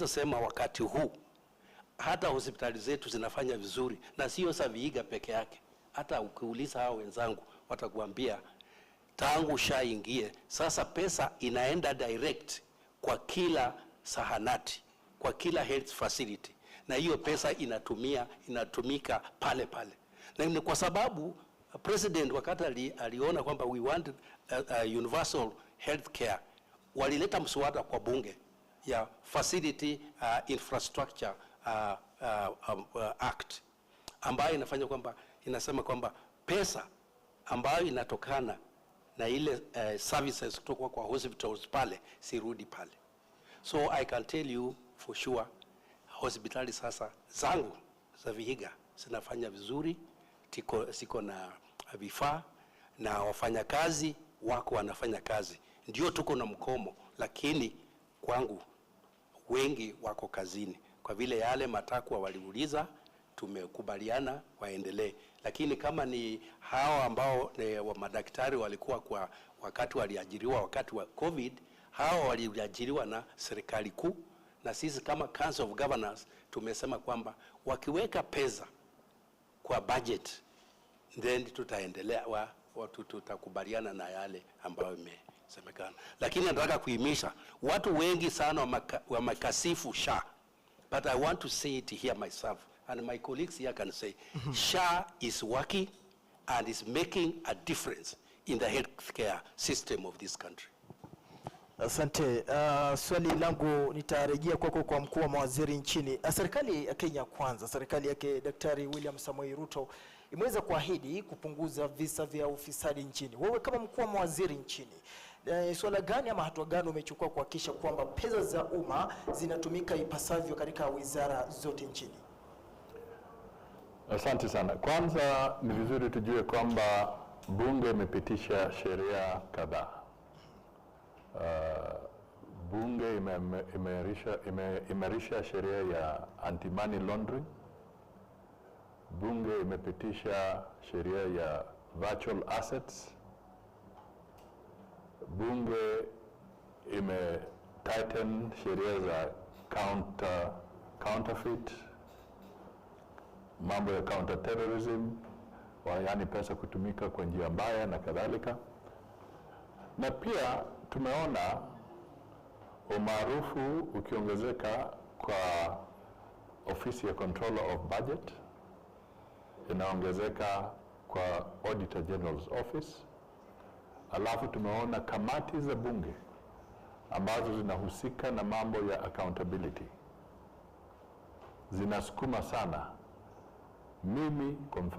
Sema wakati huu hata hospitali zetu zinafanya vizuri, na sio Vihiga peke yake. Hata ukiuliza hao wenzangu watakuambia tangu shaingie sasa pesa inaenda direct kwa kila sahanati, kwa kila health facility, na hiyo pesa inatumika pale pale. Na ni kwa sababu president wakati aliona kwamba we want universal health care, walileta mswada kwa bunge ya Facility Infrastructure Act ambayo inafanya kwamba inasema kwamba pesa ambayo inatokana na ile services kutoka kwa hospitals pale sirudi pale. So I can tell you for sure hospitali sasa zangu za Vihiga zinafanya vizuri, siko na vifaa na wafanyakazi wako wanafanya kazi. Ndio tuko na mkomo, lakini kwangu wengi wako kazini. Kwa vile yale matakwa waliuliza tumekubaliana waendelee. Lakini kama ni hao ambao wa madaktari walikuwa kwa wakati waliajiriwa wakati wa COVID, hao waliajiriwa na serikali kuu, na sisi kama Council of Governors tumesema kwamba wakiweka pesa kwa budget then tutaendelea tutakubaliana na yale ambayo imesemekana. Lakini nataka kuhimiza watu wengi sana wamekasifu SHA, but I want to say it here myself and my colleagues here can say SHA is working and is making a difference in the healthcare system of this country. Asante. Swali langu nitarejea kwako kwa mkuu wa mawaziri nchini. Serikali ya Kenya Kwanza, serikali yake Daktari William Samoei Ruto imeweza kuahidi kupunguza visa vya ufisadi nchini. Wewe kama mkuu wa mawaziri nchini, swala gani ama hatua gani umechukua kuhakikisha kwamba pesa za umma zinatumika ipasavyo katika wizara zote nchini? Asante sana. Kwanza ni vizuri tujue kwamba bunge imepitisha sheria kadhaa. Bunge imeimarisha sheria ya anti-money laundering. Bunge imepitisha sheria ya virtual assets. Bunge tighten sheria za counterfeit, mambo ya counter terrorism, yaani pesa kutumika kwa njia mbaya na kadhalika. Na pia tumeona umaarufu ukiongezeka kwa ofisi ya Controller of Budget, inaongezeka kwa Auditor General's Office. Alafu tumeona kamati za bunge ambazo zinahusika na mambo ya accountability zinasukuma sana. Mimi kwa